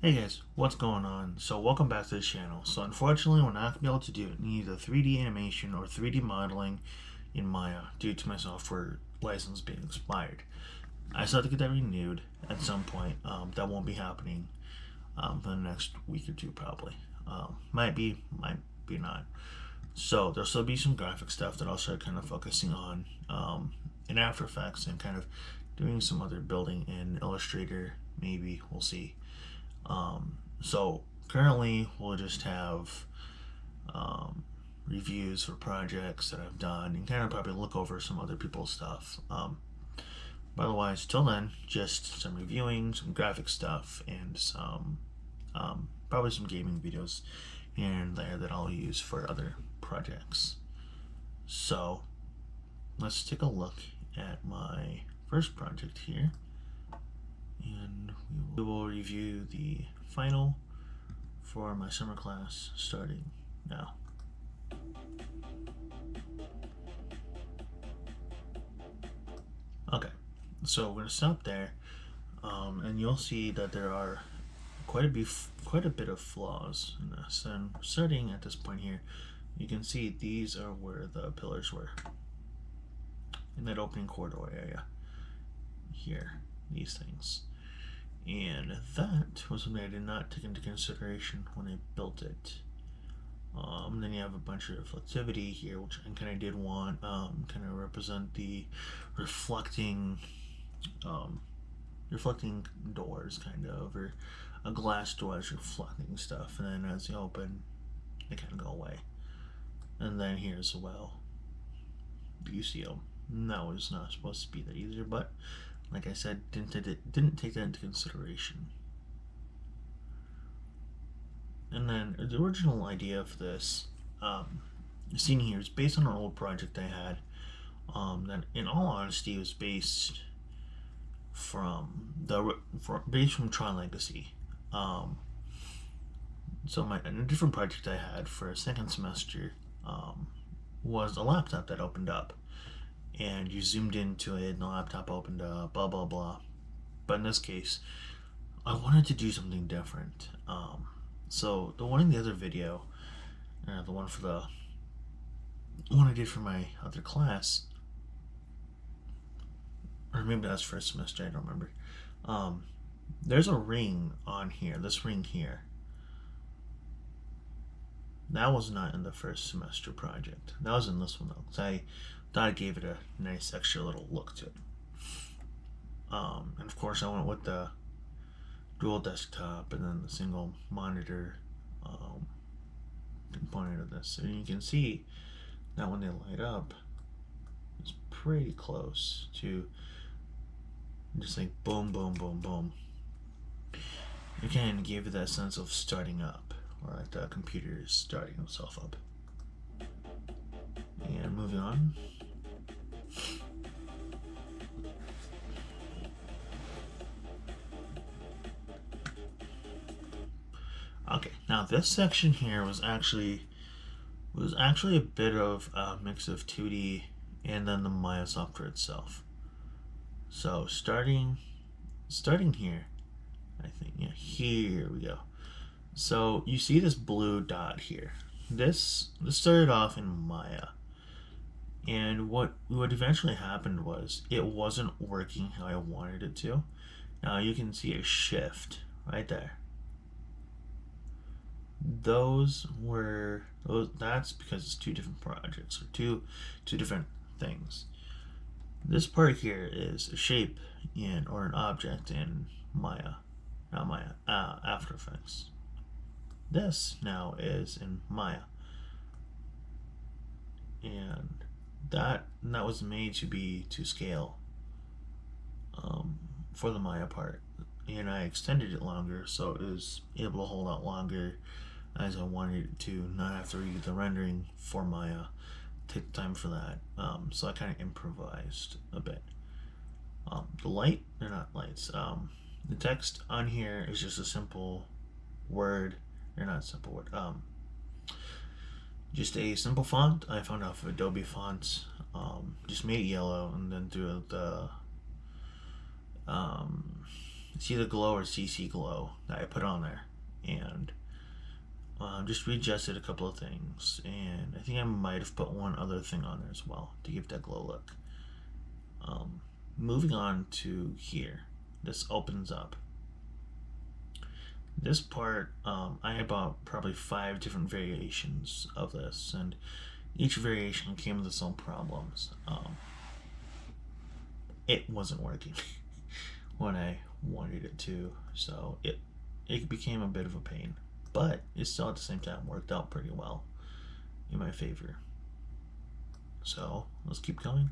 Hey guys, what's going on? So welcome back to the channel. So unfortunately we're not going to be able to do either 3D animation or 3D modeling in Maya due to my software license being expired. I still have to get that renewed at some point. That won't be happening for the next week or two probably. Might be not. So there'll still be some graphic stuff that I'll start kind of focusing on in After Effects and kind of doing some other building in Illustrator. Maybe we'll see. So currently we'll just have reviews for projects that I've done and kind of probably look over some other people's stuff. But otherwise, till then, just some reviewing, some graphic stuff, and some probably some gaming videos here and there that I'll use for other projects. So let's take a look at my first project here, and we will review the final for my summer class starting now. Okay, so we're gonna stop there, and you'll see that there are quite a bit of flaws in this. And starting at this point here, you can see these are where the pillars were in that opening corridor area here. These things. And that was something I did not take into consideration when I built it. Then you have a bunch of reflectivity here, which I kind of did want, kind of represent the reflecting doors, kind of, or a glass door is reflecting stuff, and then as you open, they kind of go away. And then here's a well. You see them. That was not supposed to be there either, but like I said, didn't take that into consideration. And then the original idea for this scene here is based on an old project I had that, in all honesty, was based from Tron Legacy. So a different project I had for a second semester was a laptop that opened up, and you zoomed into it and the laptop opened up, blah blah blah. But in this case, I wanted to do something different. So the one in the other video, the one I did for my other class, or maybe that's first semester, I don't remember. There's a ring on here, this ring here. That was not in the first semester project. That was in this one though, because I thought it gave it a nice extra little look to it. And of course I went with the dual desktop and then the single monitor component of this. And you can see that when they light up, it's pretty close to just like boom, boom, boom, boom. It kind of gave it that sense of starting up, or like the computer is starting itself up. And moving on. Okay, now this section here was actually a bit of a mix of 2D and then the Maya software itself. So starting here, I think, yeah, here we go. So you see this blue dot here. This started off in Maya, and what eventually happened was it wasn't working how I wanted it to. Now you can see a shift right there. That's because it's two different projects, or two different things. This part here is a shape or an object in Maya, not Maya, After Effects. This now is in Maya, and that was made to scale for the Maya part, and I extended it longer so it was able to hold out longer, as I wanted it to not have to read the rendering for Maya, take time for that. So I kind of improvised a bit. The text on here is just a simple word, or not simple word, just a simple font I found off of Adobe Fonts. Just made it yellow, and then through the It's either glow or CC glow that I put on there, and just readjusted a couple of things, and I think I might have put one other thing on there as well to give that glow look. Moving on to here, this opens up. This part, I bought probably 5 different variations of this, and each variation came with its own problems. It wasn't working when I wanted it to, so it became a bit of a pain, but it still at the same time worked out pretty well in my favor. So let's keep going.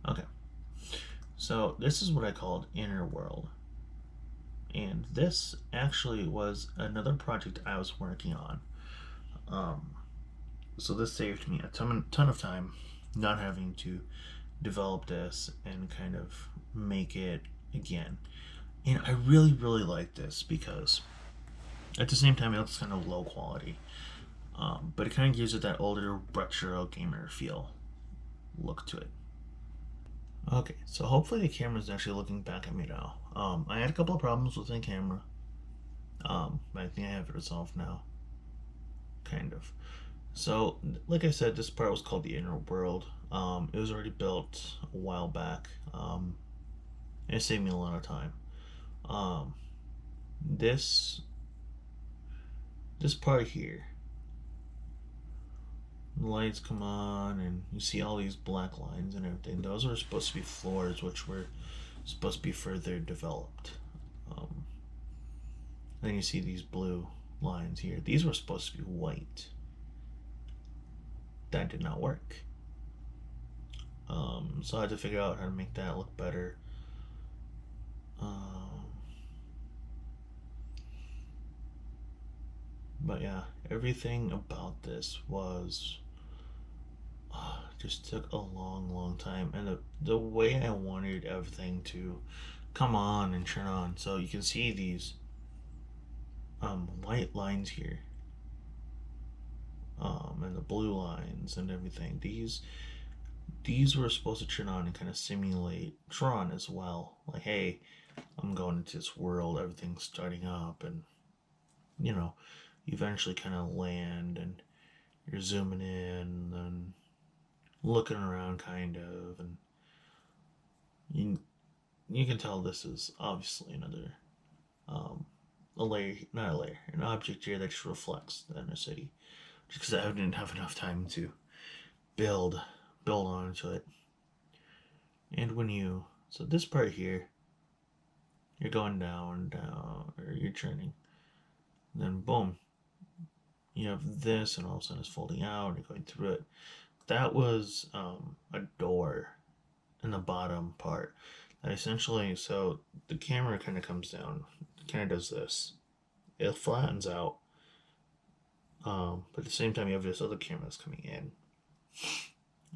Okay, so this is what I called Inner World, and this actually was another project I was working on. So this saved me a ton of time not having to develop this and kind of make it again. And I really, really like this because at the same time it looks kind of low quality, but it kind of gives it that older retro gamer feel look to it. Okay, so hopefully the camera's actually looking back at me now. I had a couple of problems with the camera, but I think I have it resolved now, kind of. So, like I said, this part was called the Inner World. It was already built a while back, and it saved me a lot of time. This part here, the lights come on and you see all these black lines and everything. Those were supposed to be floors, which were supposed to be further developed. Then you see these blue lines here. These were supposed to be white. That did not work. So I had to figure out how to make that look better. But yeah, everything about this was just took a long time, and the way I wanted everything to come on and turn on. So you can see these white lines here, and the blue lines and everything. These were supposed to turn on and kind of simulate Tron as well. Like, hey, I'm going into this world, everything's starting up, and you know, you eventually kind of land and you're zooming in and looking around kind of, and you can tell this is obviously another a layer, not a layer, an object here that just reflects the inner city, just because I didn't have enough time to build onto it. And when you, so this part here, you're going down, or you're turning, then boom, you have this, and all of a sudden it's folding out, and you're going through it. That was a door in the bottom part. That essentially, so the camera kind of comes down, kind of does this. It flattens out, but at the same time you have this other camera that's coming in.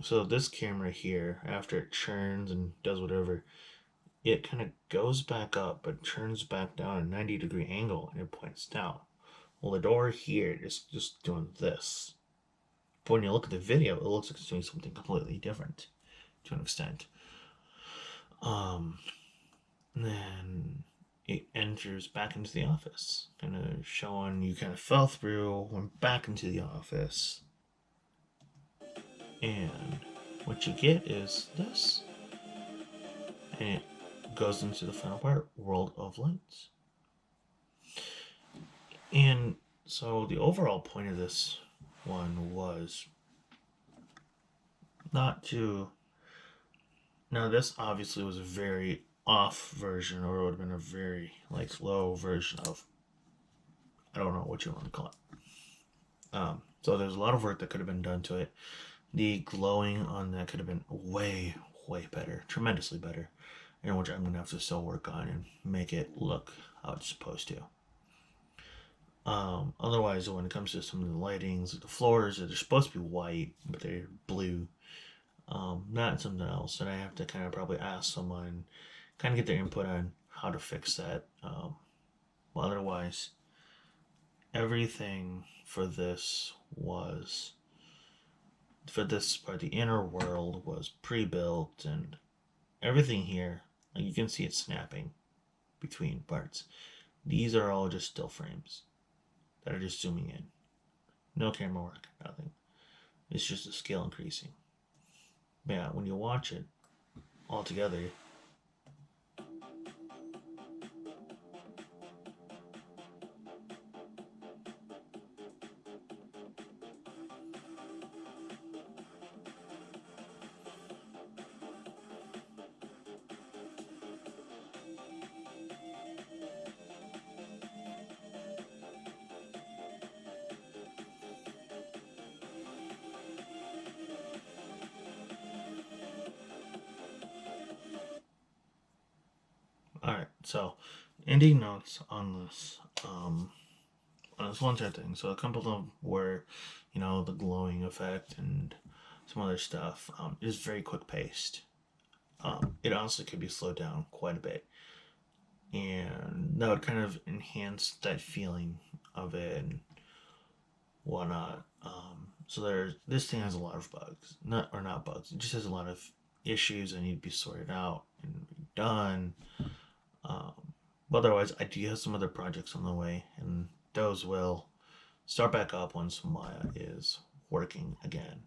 So this camera here, after it churns and does whatever, it kind of goes back up but turns back down at a 90-degree angle and it points down. Well, the door here is just doing this. But when you look at the video, it looks like it's doing something completely different to an extent. Then it enters back into the office, kind of showing you kind of fell through, went back into the office, and what you get is this, and it goes into the final part, World of Lights. And so the overall point of this one was not to, now this obviously was a very off version, or it would have been a very like low version of, I don't know what you want to call it. So there's a lot of work that could have been done to it. The glowing on that could have been way better, tremendously better, and which I'm gonna have to still work on and make it look how it's supposed to. Otherwise, when it comes to some of the lightings, like the floors, they're supposed to be white, but they're blue. Not something else, and I have to kind of probably ask someone, kind of get their input on how to fix that. Otherwise, everything for this was for this part, the inner world was pre-built and everything here, like you can see it snapping between parts. These are all just still frames that are just zooming in. No camera work, nothing. It's just the scale increasing. But yeah, when you watch it all together, alright, so ending notes on this one set thing. So a couple of them were, the glowing effect and some other stuff. It is very quick paced. It honestly could be slowed down quite a bit, and that would kind of enhance that feeling of it and whatnot. So this thing has a lot of bugs, not bugs. It just has a lot of issues that need to be sorted out and done. Um, but otherwise, I do have some other projects on the way, and those will start back up once Maya is working again.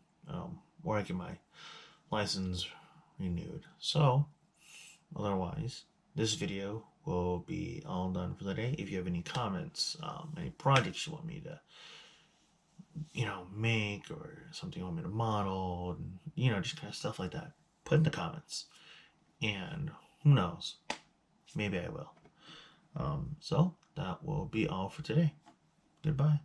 Or I get my license renewed. So, otherwise, this video will be all done for the day. If you have any comments, any projects you want me to, make or something you want me to model, just kind of stuff like that, put in the comments. And who knows, maybe I will. So that will be all for today. Goodbye.